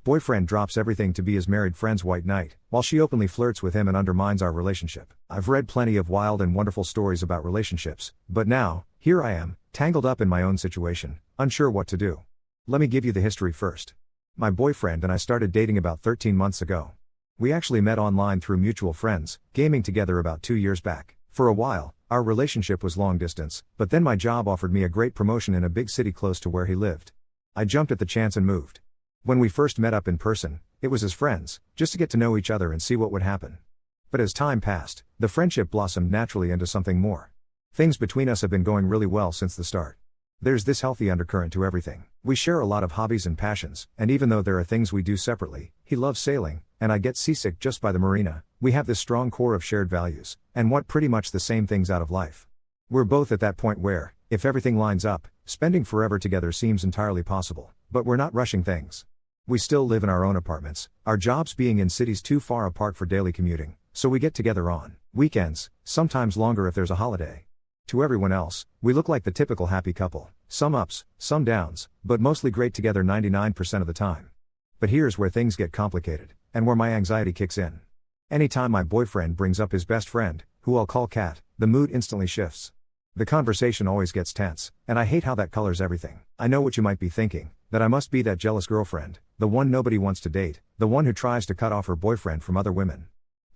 Boyfriend drops everything to be his married friend's white knight, while she openly flirts with him and undermines our relationship. I've read plenty of wild and wonderful stories about relationships, but now, here I am, tangled up in my own situation, unsure what to do. Let me give you the history first. My boyfriend and I started dating about 13 months ago. We actually met online through mutual friends, gaming together about 2 years back. For a while, our relationship was long distance, but then my job offered me a great promotion in a big city close to where he lived. I jumped at the chance and moved. When we first met up in person, it was as friends, just to get to know each other and see what would happen. But as time passed, the friendship blossomed naturally into something more. Things between us have been going really well since the start. There's this healthy undercurrent to everything. We share a lot of hobbies and passions, and even though there are things we do separately, he loves sailing, and I get seasick just by the marina, we have this strong core of shared values, and want pretty much the same things out of life. We're both at that point where, if everything lines up, spending forever together seems entirely possible, but we're not rushing things. We still live in our own apartments, our jobs being in cities too far apart for daily commuting, so we get together on weekends, sometimes longer if there's a holiday. To everyone else, we look like the typical happy couple, some ups, some downs, but mostly great together 99% of the time. But here's where things get complicated, and where my anxiety kicks in. Anytime my boyfriend brings up his best friend, who I'll call Kat, the mood instantly shifts. The conversation always gets tense, and I hate how that colors everything. I know what you might be thinking, that I must be that jealous girlfriend, the one nobody wants to date, the one who tries to cut off her boyfriend from other women.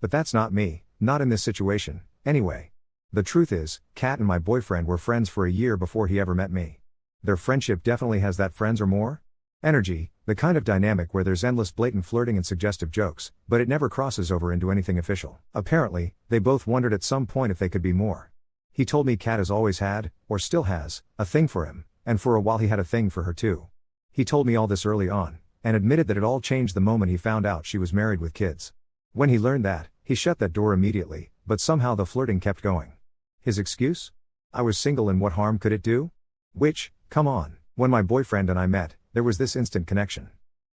But that's not me, not in this situation, anyway. The truth is, Kat and my boyfriend were friends for a year before he ever met me. Their friendship definitely has that friends or more energy, the kind of dynamic where there's endless blatant flirting and suggestive jokes, but it never crosses over into anything official. Apparently, they both wondered at some point if they could be more. He told me Kat has always had, or still has, a thing for him, and for a while he had a thing for her too. He told me all this early on, and admitted that it all changed the moment he found out she was married with kids. When he learned that, he shut that door immediately, but somehow the flirting kept going. His excuse? I was single and what harm could it do? Which, come on, when my boyfriend and I met, there was this instant connection.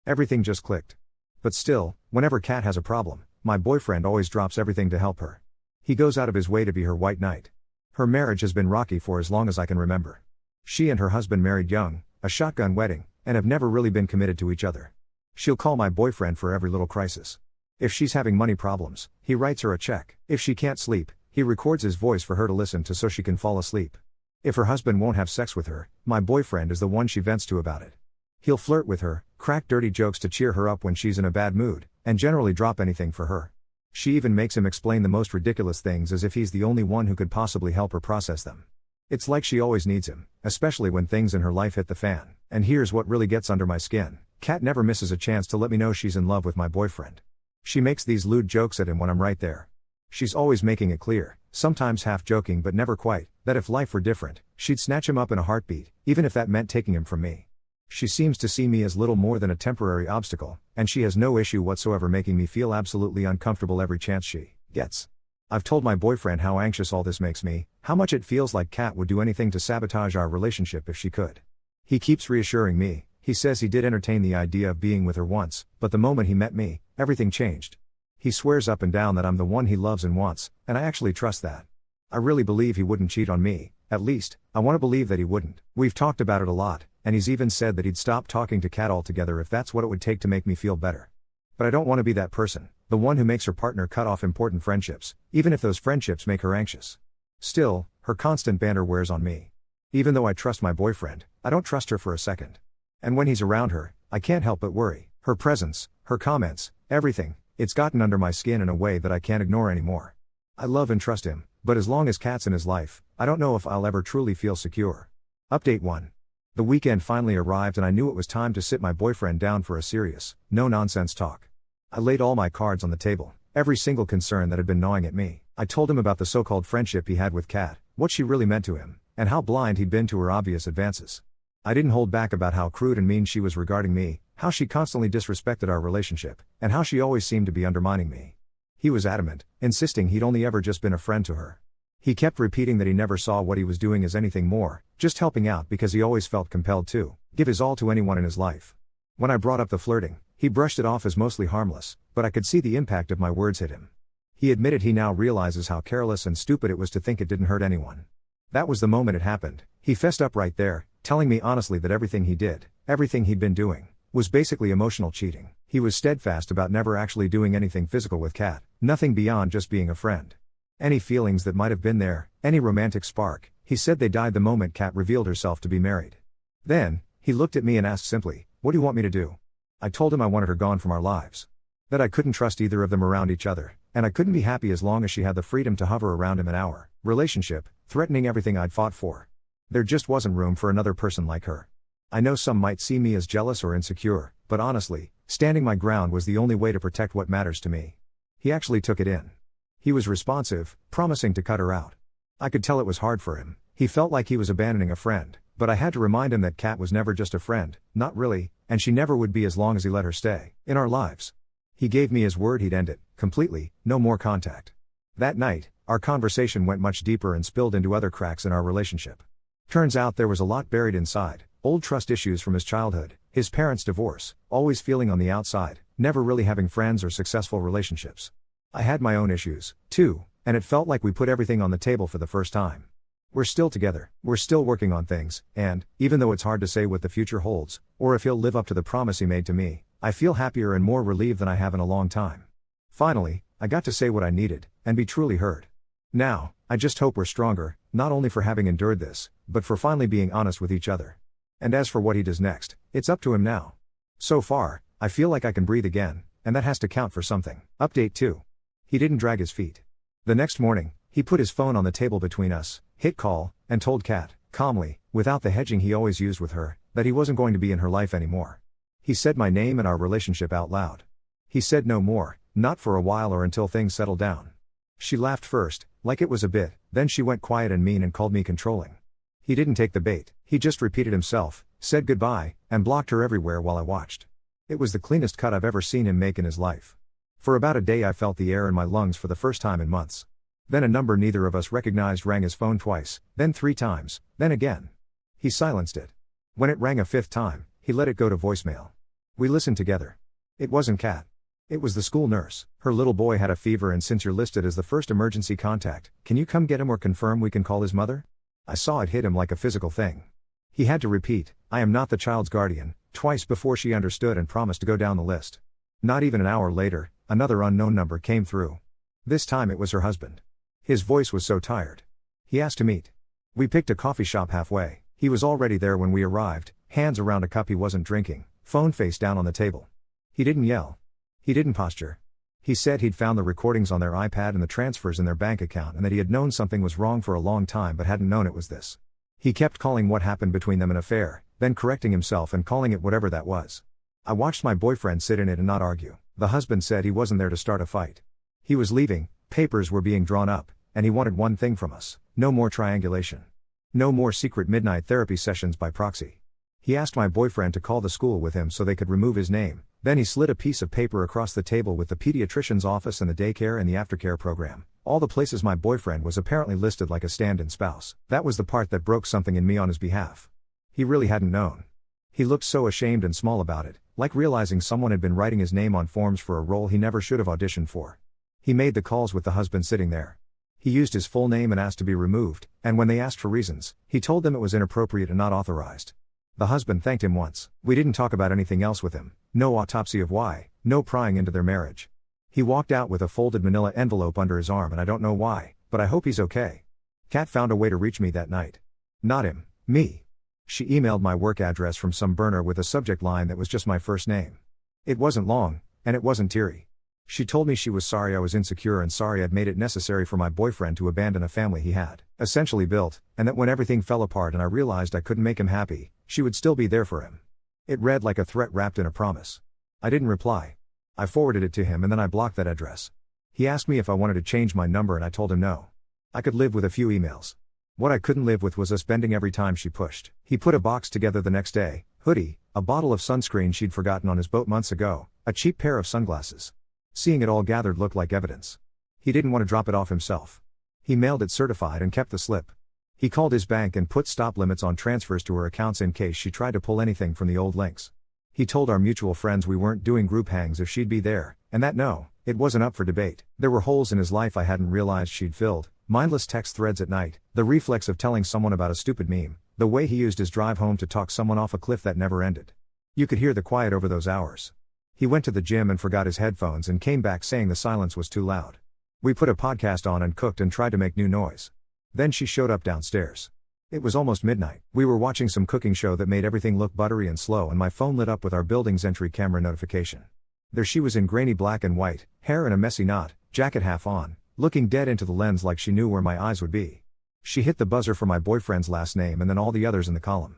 Everything just clicked. But still, whenever Kat has a problem, my boyfriend always drops everything to help her. He goes out of his way to be her white knight. Her marriage has been rocky for as long as I can remember. She and her husband married young, a shotgun wedding, and have never really been committed to each other. She'll call my boyfriend for every little crisis. If she's having money problems, he writes her a check. If she can't sleep, he records his voice for her to listen to so she can fall asleep. If her husband won't have sex with her, my boyfriend is the one she vents to about it. He'll flirt with her, crack dirty jokes to cheer her up when she's in a bad mood, and generally drop anything for her. She even makes him explain the most ridiculous things as if he's the only one who could possibly help her process them. It's like she always needs him, especially when things in her life hit the fan. And here's what really gets under my skin. Kat never misses a chance to let me know she's in love with my boyfriend. She makes these lewd jokes at him when I'm right there. She's always making it clear, sometimes half joking but never quite, that if life were different, she'd snatch him up in a heartbeat, even if that meant taking him from me. She seems to see me as little more than a temporary obstacle, and she has no issue whatsoever making me feel absolutely uncomfortable every chance she gets. I've told my boyfriend how anxious all this makes me, how much it feels like Kat would do anything to sabotage our relationship if she could. He keeps reassuring me. He says he did entertain the idea of being with her once, but the moment he met me, everything changed. He swears up and down that I'm the one he loves and wants, and I actually trust that. I really believe he wouldn't cheat on me, at least, I want to believe that he wouldn't. We've talked about it a lot, and he's even said that he'd stop talking to Kat altogether if that's what it would take to make me feel better. But I don't want to be that person, the one who makes her partner cut off important friendships, even if those friendships make her anxious. Still, her constant banter wears on me. Even though I trust my boyfriend, I don't trust her for a second. And when he's around her, I can't help but worry. Her presence, her comments, everything, it's gotten under my skin in a way that I can't ignore anymore. I love and trust him, but as long as Kat's in his life, I don't know if I'll ever truly feel secure. Update 1. The weekend finally arrived and I knew it was time to sit my boyfriend down for a serious, no-nonsense talk. I laid all my cards on the table, every single concern that had been gnawing at me. I told him about the so-called friendship he had with Kat, what she really meant to him, and how blind he'd been to her obvious advances. I didn't hold back about how crude and mean she was regarding me, how she constantly disrespected our relationship, and how she always seemed to be undermining me. He was adamant, insisting he'd only ever just been a friend to her. He kept repeating that he never saw what he was doing as anything more, just helping out because he always felt compelled to give his all to anyone in his life. When I brought up the flirting, he brushed it off as mostly harmless, but I could see the impact of my words hit him. He admitted he now realizes how careless and stupid it was to think it didn't hurt anyone. That was the moment it happened. He fessed up right there, telling me honestly that everything he did, everything he'd been doing, was basically emotional cheating. He was steadfast about never actually doing anything physical with Kat, nothing beyond just being a friend. Any feelings that might have been there, any romantic spark, he said they died the moment Kat revealed herself to be married. Then, he looked at me and asked simply, "What do you want me to do?" I told him I wanted her gone from our lives. That I couldn't trust either of them around each other, and I couldn't be happy as long as she had the freedom to hover around him in our relationship, threatening everything I'd fought for. There just wasn't room for another person like her. I know some might see me as jealous or insecure, but honestly, standing my ground was the only way to protect what matters to me. He actually took it in. He was responsive, promising to cut her out. I could tell it was hard for him. He felt like he was abandoning a friend, but I had to remind him that Kat was never just a friend, not really, and she never would be as long as he let her stay in our lives. He gave me his word he'd end it, completely, no more contact. That night, our conversation went much deeper and spilled into other cracks in our relationship. Turns out there was a lot buried inside, old trust issues from his childhood, his parents' divorce, always feeling on the outside, never really having friends or successful relationships. I had my own issues, too, and it felt like we put everything on the table for the first time. We're still together, we're still working on things, and, even though it's hard to say what the future holds, or if he'll live up to the promise he made to me, I feel happier and more relieved than I have in a long time. Finally, I got to say what I needed, and be truly heard. Now, I just hope we're stronger, not only for having endured this, but for finally being honest with each other. And as for what he does next, it's up to him now. So far, I feel like I can breathe again, and that has to count for something. Update 2. He didn't drag his feet. The next morning, he put his phone on the table between us, hit call, and told Kat, calmly, without the hedging he always used with her, that he wasn't going to be in her life anymore. He said my name and our relationship out loud. He said no more, not for a while or until things settled down. She laughed first, like it was a bit, then she went quiet and mean and called me controlling. He didn't take the bait, he just repeated himself, said goodbye, and blocked her everywhere while I watched. It was the cleanest cut I've ever seen him make in his life. For about a day I felt the air in my lungs for the first time in months. Then a number neither of us recognized rang his phone twice, then 3 times, then again. He silenced it. When it rang a 5th time, he let it go to voicemail. We listened together. It wasn't Kat. It was the school nurse. Her little boy had a fever, and since you're listed as the first emergency contact, can you come get him or confirm we can call his mother? I saw it hit him like a physical thing. He had to repeat, "I am not the child's guardian," twice before she understood and promised to go down the list. Not even an hour later, another unknown number came through. This time it was her husband. His voice was so tired. He asked to meet. We picked a coffee shop halfway. He was already there when we arrived, hands around a cup he wasn't drinking, phone face down on the table. He didn't yell. He didn't posture. He said he'd found the recordings on their iPad and the transfers in their bank account, and that he had known something was wrong for a long time but hadn't known it was this. He kept calling what happened between them an affair, then correcting himself and calling it whatever that was. I watched my boyfriend sit in it and not argue. The husband said he wasn't there to start a fight. He was leaving, papers were being drawn up, and he wanted one thing from us: no more triangulation. No more secret midnight therapy sessions by proxy. He asked my boyfriend to call the school with him so they could remove his name. Then he slid a piece of paper across the table with the pediatrician's office and the daycare and the aftercare program. All the places my boyfriend was apparently listed like a stand-in spouse. That was the part that broke something in me on his behalf. He really hadn't known. He looked so ashamed and small about it, like realizing someone had been writing his name on forms for a role he never should have auditioned for. He made the calls with the husband sitting there. He used his full name and asked to be removed, and when they asked for reasons, he told them it was inappropriate and not authorized. The husband thanked him once. We didn't talk about anything else with him. No autopsy of why, no prying into their marriage. He walked out with a folded manila envelope under his arm, and I don't know why, but I hope he's okay. Kat found a way to reach me that night. Not him, me. She emailed my work address from some burner with a subject line that was just my first name. It wasn't long, and it wasn't teary. She told me she was sorry I was insecure and sorry I'd made it necessary for my boyfriend to abandon a family he had essentially built, and that when everything fell apart and I realized I couldn't make him happy, she would still be there for him. It read like a threat wrapped in a promise. I didn't reply. I forwarded it to him and then I blocked that address. He asked me if I wanted to change my number and I told him no. I could live with a few emails. What I couldn't live with was us bending every time she pushed. He put a box together the next day: hoodie, a bottle of sunscreen she'd forgotten on his boat months ago, a cheap pair of sunglasses. Seeing it all gathered looked like evidence. He didn't want to drop it off himself. He mailed it certified and kept the slip. He called his bank and put stop limits on transfers to her accounts in case she tried to pull anything from the old links. He told our mutual friends we weren't doing group hangs if she'd be there, and that no, it wasn't up for debate. There were holes in his life I hadn't realized she'd filled: mindless text threads at night, the reflex of telling someone about a stupid meme, the way he used his drive home to talk someone off a cliff that never ended. You could hear the quiet over those hours. He went to the gym and forgot his headphones and came back saying the silence was too loud. We put a podcast on and cooked and tried to make new noise. Then she showed up downstairs. It was almost midnight. We were watching some cooking show that made everything look buttery and slow, and my phone lit up with our building's entry camera notification. There she was in grainy black and white, hair in a messy knot, jacket half on, looking dead into the lens like she knew where my eyes would be. She hit the buzzer for my boyfriend's last name and then all the others in the column.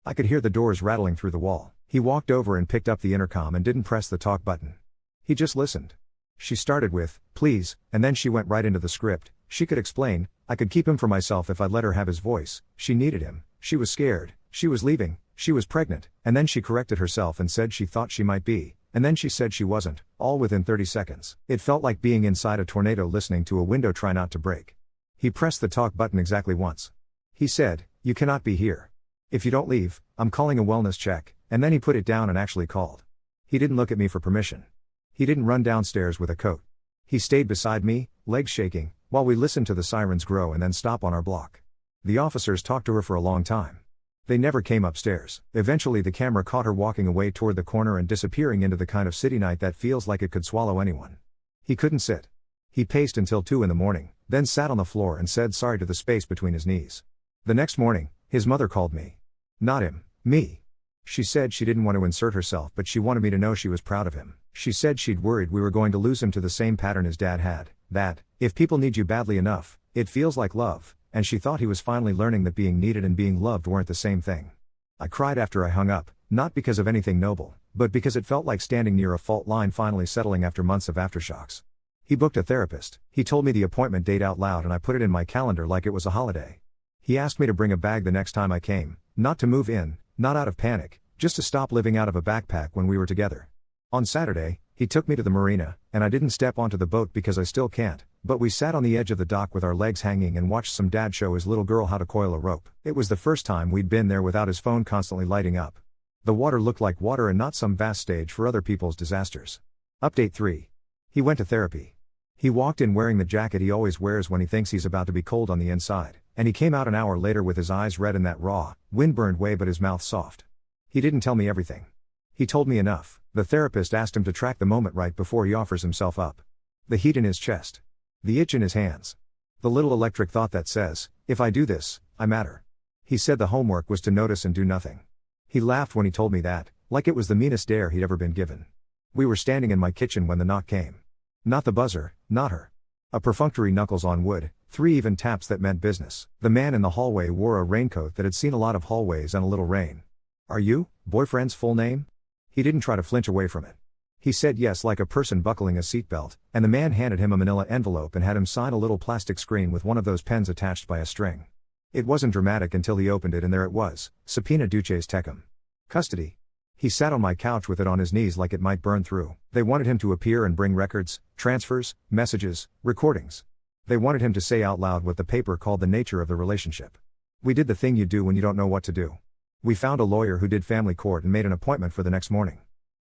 I could hear the doors rattling through the wall. He walked over and picked up the intercom and didn't press the talk button. He just listened. She started with, "Please," and then she went right into the script. She could explain, I could keep him for myself if I'd let her have his voice, she needed him, she was scared, she was leaving, she was pregnant, and then she corrected herself and said she thought she might be, and then she said she wasn't, all within 30 seconds. It felt like being inside a tornado listening to a window try not to break. He pressed the talk button exactly once. He said, "You cannot be here. If you don't leave, I'm calling a wellness check," and then he put it down and actually called. He didn't look at me for permission. He didn't run downstairs with a coat. He stayed beside me, legs shaking, while we listened to the sirens grow and then stop on our block. The officers talked to her for a long time. They never came upstairs. Eventually the camera caught her walking away toward the corner and disappearing into the kind of city night that feels like it could swallow anyone. He couldn't sit. He paced until 2 a.m, then sat on the floor and said sorry to the space between his knees. The next morning, his mother called me. Not him, me. She said she didn't want to insert herself, but she wanted me to know she was proud of him. She said she'd worried we were going to lose him to the same pattern his dad had, that, if people need you badly enough, it feels like love, and she thought he was finally learning that being needed and being loved weren't the same thing. I cried after I hung up, not because of anything noble, but because it felt like standing near a fault line finally settling after months of aftershocks. He booked a therapist. He told me the appointment date out loud and I put it in my calendar like it was a holiday. He asked me to bring a bag the next time I came, not to move in, not out of panic, just to stop living out of a backpack when we were together. On Saturday, he took me to the marina, and I didn't step onto the boat because I still can't, but we sat on the edge of the dock with our legs hanging and watched some dad show his little girl how to coil a rope. It was the first time we'd been there without his phone constantly lighting up. The water looked like water and not some vast stage for other people's disasters. Update 3. He went to therapy. He walked in wearing the jacket he always wears when he thinks he's about to be cold on the inside, and he came out an hour later with his eyes red in that raw, wind-burned way but his mouth soft. He didn't tell me everything. He told me enough. The therapist asked him to track the moment right before he offers himself up. The heat in his chest. The itch in his hands. The little electric thought that says, if I do this, I matter. He said the homework was to notice and do nothing. He laughed when he told me that, like it was the meanest dare he'd ever been given. We were standing in my kitchen when the knock came. Not the buzzer, not her. A perfunctory knuckles on wood, 3 even taps that meant business. The man in the hallway wore a raincoat that had seen a lot of hallways and a little rain. Are you, boyfriend's full name? He didn't try to flinch away from it. He said yes like a person buckling a seatbelt, and the man handed him a manila envelope and had him sign a little plastic screen with one of those pens attached by a string. It wasn't dramatic until he opened it and there it was, subpoena duces tecum. Custody. He sat on my couch with it on his knees like it might burn through. They wanted him to appear and bring records, transfers, messages, recordings. They wanted him to say out loud what the paper called the nature of the relationship. We did the thing you do when you don't know what to do. We found a lawyer who did family court and made an appointment for the next morning.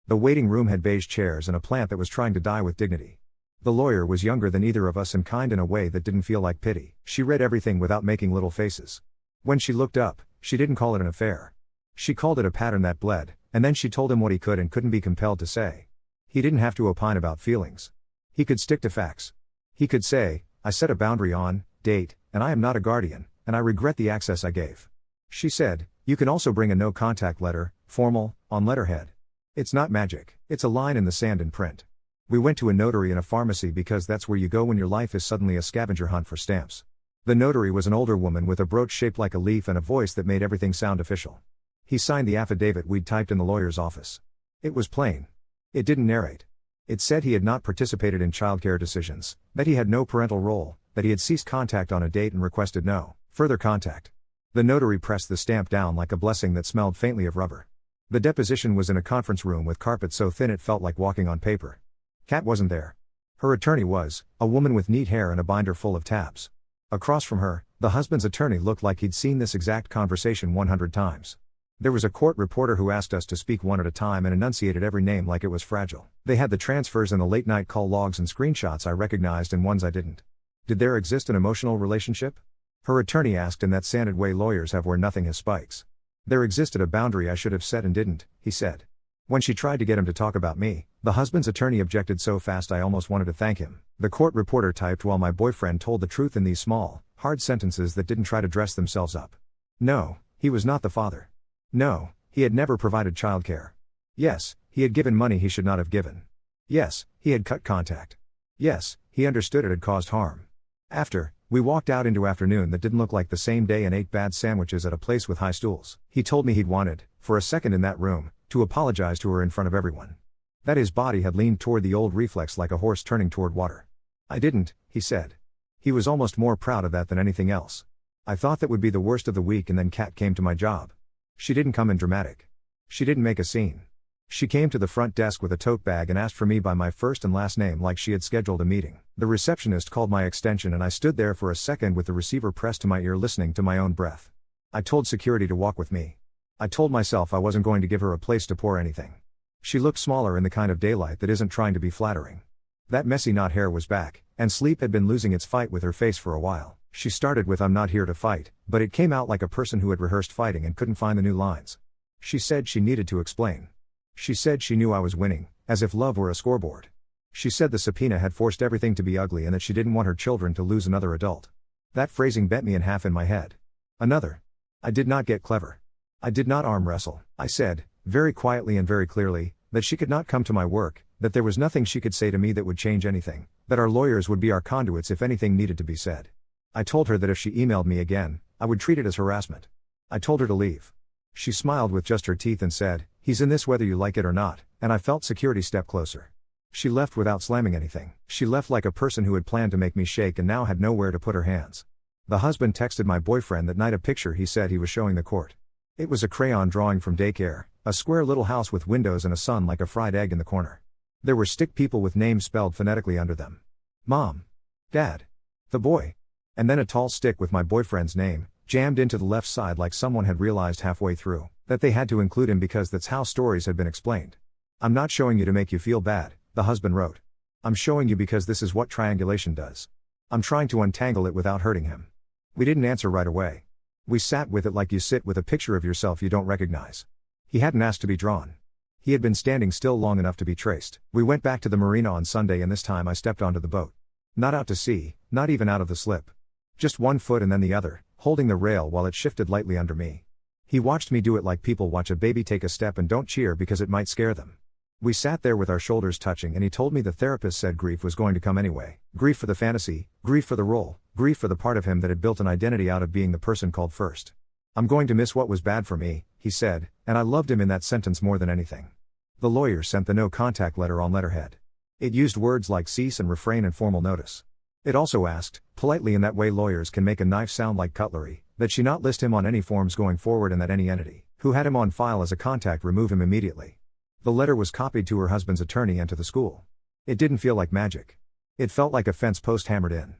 The waiting room had beige chairs and a plant that was trying to die with dignity. The lawyer was younger than either of us and kind in a way that didn't feel like pity. She read everything without making little faces. When she looked up, she didn't call it an affair. She called it a pattern that bled, and then she told him what he could and couldn't be compelled to say. He didn't have to opine about feelings. He could stick to facts. He could say, I set a boundary on, date, and I am not a guardian, and I regret the access I gave. She said, you can also bring a no-contact letter, formal, on letterhead. It's not magic, it's a line in the sand in print. We went to a notary and a pharmacy because that's where you go when your life is suddenly a scavenger hunt for stamps. The notary was an older woman with a brooch shaped like a leaf and a voice that made everything sound official. He signed the affidavit we'd typed in the lawyer's office. It was plain. It didn't narrate. It said he had not participated in childcare decisions, that he had no parental role, that he had ceased contact on a date and requested no further contact. The notary pressed the stamp down like a blessing that smelled faintly of rubber. The deposition was in a conference room with carpet so thin it felt like walking on paper. Kat wasn't there. Her attorney was, a woman with neat hair and a binder full of tabs. Across from her, the husband's attorney looked like he'd seen this exact conversation 100 times. There was a court reporter who asked us to speak one at a time and enunciated every name like it was fragile. They had the transfers and the late-night call logs and screenshots I recognized and ones I didn't. Did there exist an emotional relationship? Her attorney asked in that sanded way lawyers have where nothing has spikes. There existed a boundary I should have set and didn't, he said. When she tried to get him to talk about me, the husband's attorney objected so fast I almost wanted to thank him. The court reporter typed while my boyfriend told the truth in these small, hard sentences that didn't try to dress themselves up. No, he was not the father. No, he had never provided childcare. Yes, he had given money he should not have given. Yes, he had cut contact. Yes, he understood it had caused harm. After, we walked out into afternoon that didn't look like the same day and ate bad sandwiches at a place with high stools. He told me he'd wanted, for a second in that room, to apologize to her in front of everyone. That his body had leaned toward the old reflex like a horse turning toward water. I didn't, he said. He was almost more proud of that than anything else. I thought that would be the worst of the week, and then Kat came to my job. She didn't come in dramatic. She didn't make a scene. She came to the front desk with a tote bag and asked for me by my first and last name like she had scheduled a meeting. The receptionist called my extension and I stood there for a second with the receiver pressed to my ear listening to my own breath. I told security to walk with me. I told myself I wasn't going to give her a place to pour anything. She looked smaller in the kind of daylight that isn't trying to be flattering. That messy knot hair was back, and sleep had been losing its fight with her face for a while. She started with "I'm not here to fight," but it came out like a person who had rehearsed fighting and couldn't find the new lines. She said she needed to explain. She said she knew I was winning, as if love were a scoreboard. She said the subpoena had forced everything to be ugly and that she didn't want her children to lose another adult. That phrasing bent me in half in my head. Another. I did not get clever. I did not arm wrestle. I said, very quietly and very clearly, that she could not come to my work, that there was nothing she could say to me that would change anything, that our lawyers would be our conduits if anything needed to be said. I told her that if she emailed me again, I would treat it as harassment. I told her to leave. She smiled with just her teeth and said, "He's in this whether you like it or not," and I felt security step closer. She left without slamming anything. She left like a person who had planned to make me shake and now had nowhere to put her hands. The husband texted my boyfriend that night a picture he said he was showing the court. It was a crayon drawing from daycare, a square little house with windows and a sun like a fried egg in the corner. There were stick people with names spelled phonetically under them. Mom. Dad. The boy. And then a tall stick with my boyfriend's name, jammed into the left side like someone had realized halfway through that they had to include him because that's how stories had been explained. "I'm not showing you to make you feel bad," the husband wrote. "I'm showing you because this is what triangulation does. I'm trying to untangle it without hurting him." We didn't answer right away. We sat with it like you sit with a picture of yourself you don't recognize. He hadn't asked to be drawn. He had been standing still long enough to be traced. We went back to the marina on Sunday and this time I stepped onto the boat. Not out to sea, not even out of the slip. Just one foot and then the other, holding the rail while it shifted lightly under me. He watched me do it like people watch a baby take a step and don't cheer because it might scare them. We sat there with our shoulders touching and he told me the therapist said grief was going to come anyway. Grief for the fantasy, grief for the role, grief for the part of him that had built an identity out of being the person called first. "I'm going to miss what was bad for me," he said, and I loved him in that sentence more than anything. The lawyer sent the no contact letter on letterhead. It used words like cease and refrain and formal notice. It also asked, politely in that way lawyers can make a knife sound like cutlery, that she not list him on any forms going forward and that any entity who had him on file as a contact remove him immediately. The letter was copied to her husband's attorney and to the school. It didn't feel like magic. It felt like a fence post hammered in.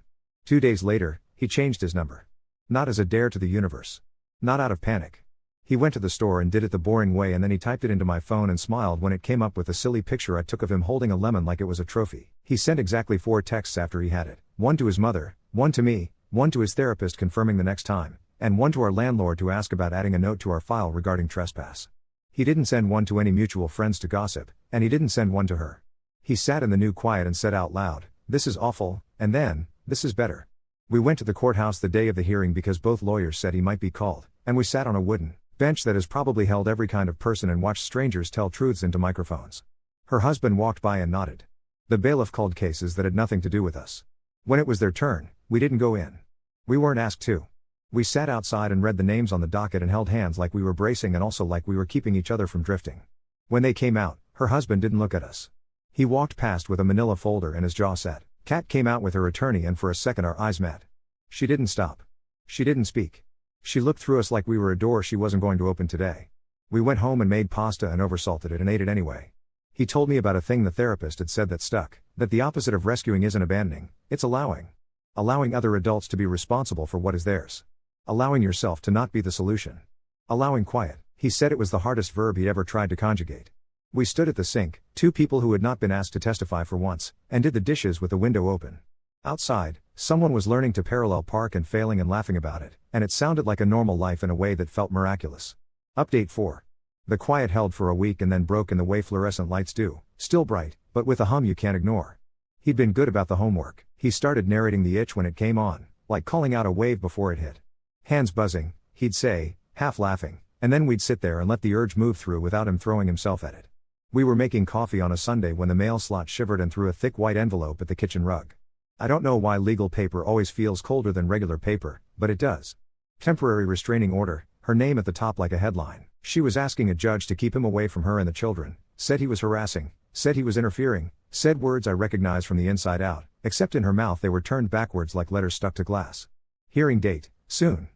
2 days later, he changed his number. Not as a dare to the universe. Not out of panic. He went to the store and did it the boring way and then he typed it into my phone and smiled when it came up with a silly picture I took of him holding a lemon like it was a trophy. He sent exactly 4 texts after he had it. One to his mother, one to me, one to his therapist confirming the next time, and one to our landlord to ask about adding a note to our file regarding trespass. He didn't send one to any mutual friends to gossip, and he didn't send one to her. He sat in the new quiet and said out loud, "This is awful," and then, "This is better." We went to the courthouse the day of the hearing because both lawyers said he might be called, and we sat on a wooden bench that has probably held every kind of person and watched strangers tell truths into microphones. Her husband walked by and nodded. The bailiff called cases that had nothing to do with us. When it was their turn, we didn't go in. We weren't asked to. We sat outside and read the names on the docket and held hands like we were bracing and also like we were keeping each other from drifting. When they came out, her husband didn't look at us. He walked past with a manila folder and his jaw set. Kat came out with her attorney and for a second our eyes met. She didn't stop. She didn't speak. She looked through us like we were a door she wasn't going to open today. We went home and made pasta and oversalted it and ate it anyway. He told me about a thing the therapist had said that stuck, that the opposite of rescuing isn't abandoning, it's allowing. Allowing other adults to be responsible for what is theirs. Allowing yourself to not be the solution. Allowing quiet. He said it was the hardest verb he'd ever tried to conjugate. We stood at the sink, 2 people who had not been asked to testify for once, and did the dishes with the window open. Outside, someone was learning to parallel park and failing and laughing about it, and it sounded like a normal life in a way that felt miraculous. Update 4. The quiet held for a week and then broke in the way fluorescent lights do, still bright, but with a hum you can't ignore. He'd been good about the homework. He started narrating the itch when it came on, like calling out a wave before it hit. Hands buzzing, he'd say, half laughing, and then we'd sit there and let the urge move through without him throwing himself at it. We were making coffee on a Sunday when the mail slot shivered and threw a thick white envelope at the kitchen rug. I don't know why legal paper always feels colder than regular paper, but it does. Temporary restraining order, her name at the top like a headline. She was asking a judge to keep him away from her and the children, said he was harassing, said he was interfering, said words I recognized from the inside out, except in her mouth they were turned backwards like letters stuck to glass. Hearing date, soon.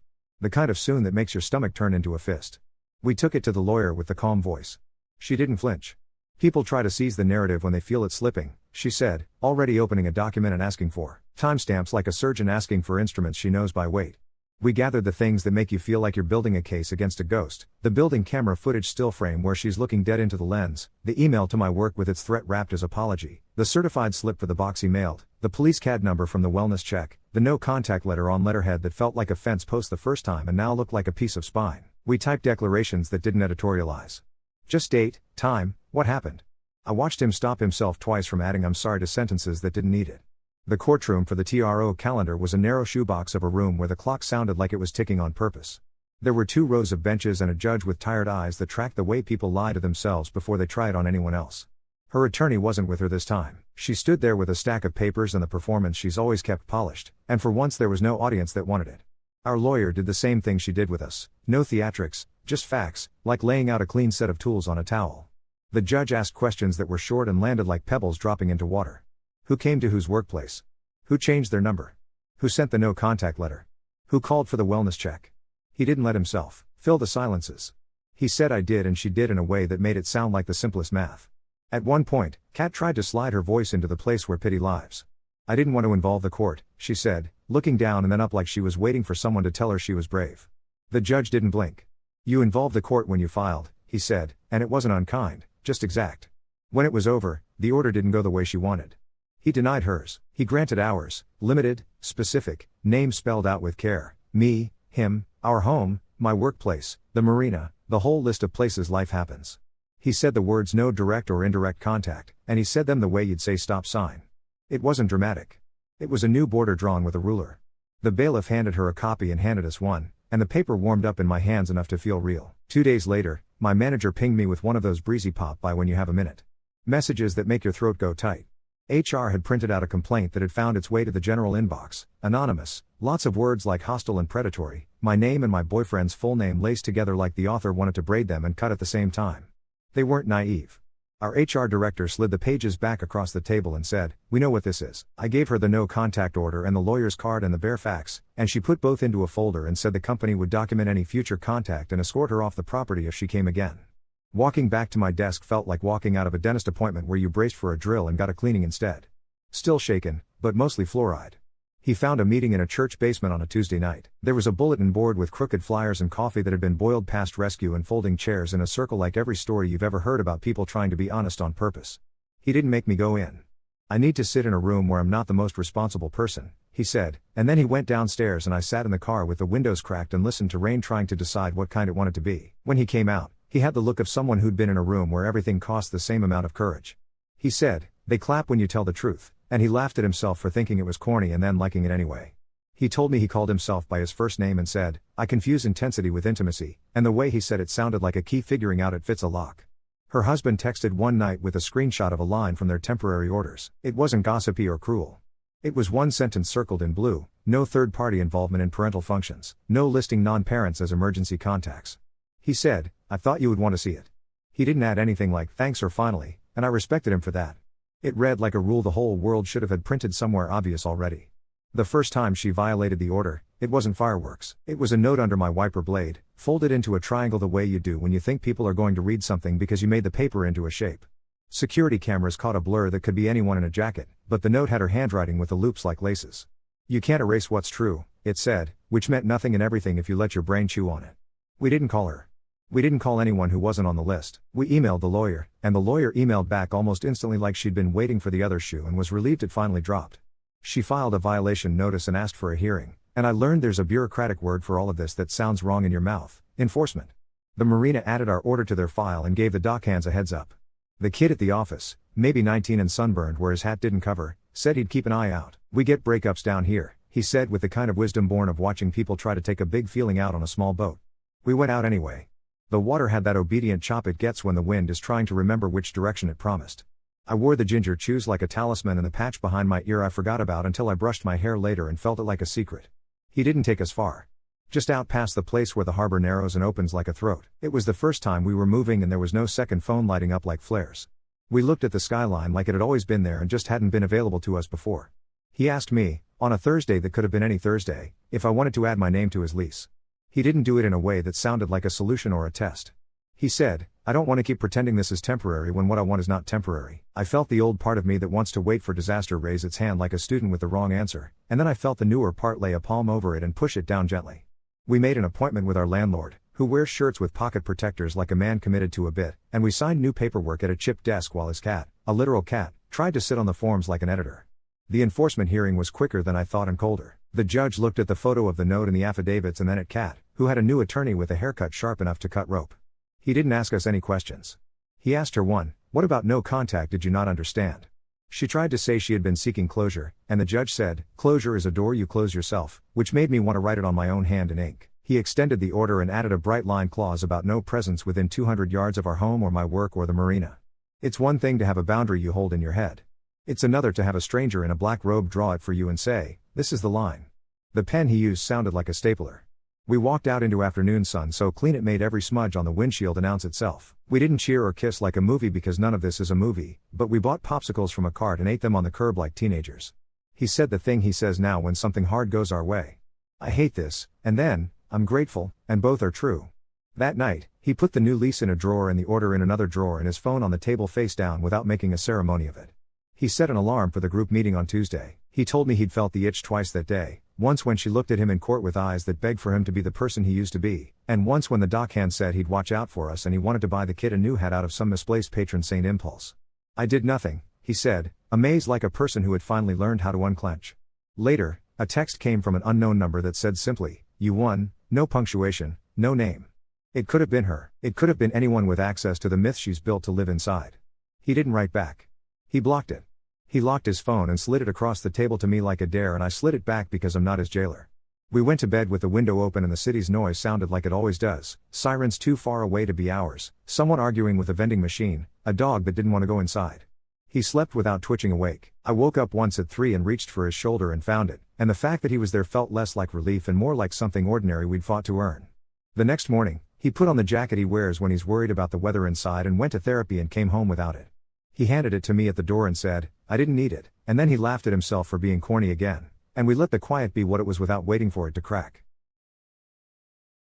The kind of soon that makes your stomach turn into a fist. We took it to the lawyer with the calm voice. She didn't flinch. People try to seize the narrative when they feel it slipping, she said, already opening a document and asking for timestamps like a surgeon asking for instruments she knows by weight. We gathered the things that make you feel like you're building a case against a ghost, the building camera footage still frame where she's looking dead into the lens, the email to my work with its threat wrapped as apology, the certified slip for the box he mailed, the police CAD number from the wellness check, the no contact letter on letterhead that felt like a fence post the first time and now looked like a piece of spine. We typed declarations that didn't editorialize. Just date, time, what happened. I watched him stop himself twice from adding I'm sorry to sentences that didn't need it. The courtroom for the TRO calendar was a narrow shoebox of a room where the clock sounded like it was ticking on purpose. There were 2 rows of benches and a judge with tired eyes that tracked the way people lie to themselves before they try it on anyone else. Her attorney wasn't with her this time. She stood there with a stack of papers and the performance she's always kept polished, and for once there was no audience that wanted it. Our lawyer did the same thing she did with us, no theatrics, just facts, like laying out a clean set of tools on a towel. The judge asked questions that were short and landed like pebbles dropping into water. Who came to whose workplace? Who changed their number? Who sent the no contact letter? Who called for the wellness check? He didn't let himself fill the silences. He said I did and she did in a way that made it sound like the simplest math. At one point, Kat tried to slide her voice into the place where pity lives. I didn't want to involve the court, she said, looking down and then up like she was waiting for someone to tell her she was brave. The judge didn't blink. You involved the court when you filed, he said, and it wasn't unkind, just exact. When it was over, the order didn't go the way she wanted. He denied hers. He granted ours, limited, specific, names spelled out with care, me, him, our home, my workplace, the marina, the whole list of places life happens. He said the words no direct or indirect contact, and he said them the way you'd say stop sign. It wasn't dramatic. It was a new border drawn with a ruler. The bailiff handed her a copy and handed us one, and the paper warmed up in my hands enough to feel real. 2 days later, my manager pinged me with one of those breezy pop by when you have a minute messages that make your throat go tight. HR had printed out a complaint that had found its way to the general inbox, anonymous, lots of words like hostile and predatory, my name and my boyfriend's full name laced together like the author wanted to braid them and cut at the same time. They weren't naive. Our HR director slid the pages back across the table and said, we know what this is. I gave her the no contact order and the lawyer's card and the bare facts, and she put both into a folder and said the company would document any future contact and escort her off the property if she came again. Walking back to my desk felt like walking out of a dentist appointment where you braced for a drill and got a cleaning instead. Still shaken, but mostly fluoride. He found a meeting in a church basement on a Tuesday night. There was a bulletin board with crooked flyers and coffee that had been boiled past rescue and folding chairs in a circle like every story you've ever heard about people trying to be honest on purpose. He didn't make me go in. I need to sit in a room where I'm not the most responsible person, he said, and then he went downstairs and I sat in the car with the windows cracked and listened to rain trying to decide what kind it wanted to be. When he came out, he had the look of someone who'd been in a room where everything cost the same amount of courage. He said, they clap when you tell the truth, and he laughed at himself for thinking it was corny and then liking it anyway. He told me he called himself by his first name and said, I confuse intensity with intimacy, and the way he said it sounded like a key figuring out it fits a lock. Her husband texted one night with a screenshot of a line from their temporary orders. It wasn't gossipy or cruel. It was one sentence circled in blue, no third-party involvement in parental functions, no listing non-parents as emergency contacts. He said, I thought you would want to see it. He didn't add anything like thanks or finally, and I respected him for that. It read like a rule the whole world should have had printed somewhere obvious already. The first time she violated the order, it wasn't fireworks. It was a note under my wiper blade, folded into a triangle the way you do when you think people are going to read something because you made the paper into a shape. Security cameras caught a blur that could be anyone in a jacket, but the note had her handwriting with the loops like laces. You can't erase what's true, it said, which meant nothing and everything if you let your brain chew on it. We didn't call her. We didn't call anyone who wasn't on the list. We emailed the lawyer, and the lawyer emailed back almost instantly like she'd been waiting for the other shoe and was relieved it finally dropped. She filed a violation notice and asked for a hearing, and I learned there's a bureaucratic word for all of this that sounds wrong in your mouth: enforcement. The marina added our order to their file and gave the dockhands a heads up. The kid at the office, maybe 19 and sunburned where his hat didn't cover, said he'd keep an eye out. We get breakups down here, he said with the kind of wisdom born of watching people try to take a big feeling out on a small boat. We went out anyway. The water had that obedient chop it gets when the wind is trying to remember which direction it promised. I wore the ginger chews like a talisman and the patch behind my ear I forgot about until I brushed my hair later and felt it like a secret. He didn't take us far. Just out past the place where the harbor narrows and opens like a throat. It was the first time we were moving and there was no second phone lighting up like flares. We looked at the skyline like it had always been there and just hadn't been available to us before. He asked me, on a Thursday that could have been any Thursday, if I wanted to add my name to his lease. He didn't do it in a way that sounded like a solution or a test. He said, I don't want to keep pretending this is temporary when what I want is not temporary. I felt the old part of me that wants to wait for disaster raise its hand like a student with the wrong answer, and then I felt the newer part lay a palm over it and push it down gently. We made an appointment with our landlord, who wears shirts with pocket protectors like a man committed to a bit, and we signed new paperwork at a chipped desk while his cat, a literal cat, tried to sit on the forms like an editor. The enforcement hearing was quicker than I thought and colder. The judge looked at the photo of the note and the affidavits and then at Kat, who had a new attorney with a haircut sharp enough to cut rope. He didn't ask us any questions. He asked her one, what about no contact did you not understand? She tried to say she had been seeking closure, and the judge said, closure is a door you close yourself, which made me want to write it on my own hand in ink. He extended the order and added a bright line clause about no presence within 200 yards of our home or my work or the marina. It's one thing to have a boundary you hold in your head. It's another to have a stranger in a black robe draw it for you and say, this is the line. The pen he used sounded like a stapler. We walked out into afternoon sun so clean it made every smudge on the windshield announce itself. We didn't cheer or kiss like a movie because none of this is a movie, but we bought popsicles from a cart and ate them on the curb like teenagers. He said the thing he says now when something hard goes our way. I hate this, and then, I'm grateful, and both are true. That night, he put the new lease in a drawer and the order in another drawer and his phone on the table face down without making a ceremony of it. He set an alarm for the group meeting on Tuesday. He told me he'd felt the itch twice that day, once when she looked at him in court with eyes that begged for him to be the person he used to be, and once when the dockhand said he'd watch out for us and he wanted to buy the kid a new hat out of some misplaced patron saint impulse. I did nothing, he said, amazed like a person who had finally learned how to unclench. Later, a text came from an unknown number that said simply, you won, no punctuation, no name. It could have been her. It could have been anyone with access to the myth she's built to live inside. He didn't write back. He blocked it. He locked his phone and slid it across the table to me like a dare and I slid it back because I'm not his jailer. We went to bed with the window open and the city's noise sounded like it always does, sirens too far away to be ours, someone arguing with a vending machine, a dog that didn't want to go inside. He slept without twitching awake. I woke up once at 3 and reached for his shoulder and found it, and the fact that he was there felt less like relief and more like something ordinary we'd fought to earn. The next morning, he put on the jacket he wears when he's worried about the weather inside and went to therapy and came home without it. He handed it to me at the door and said, I didn't need it, and then he laughed at himself for being corny again, and we let the quiet be what it was without waiting for it to crack.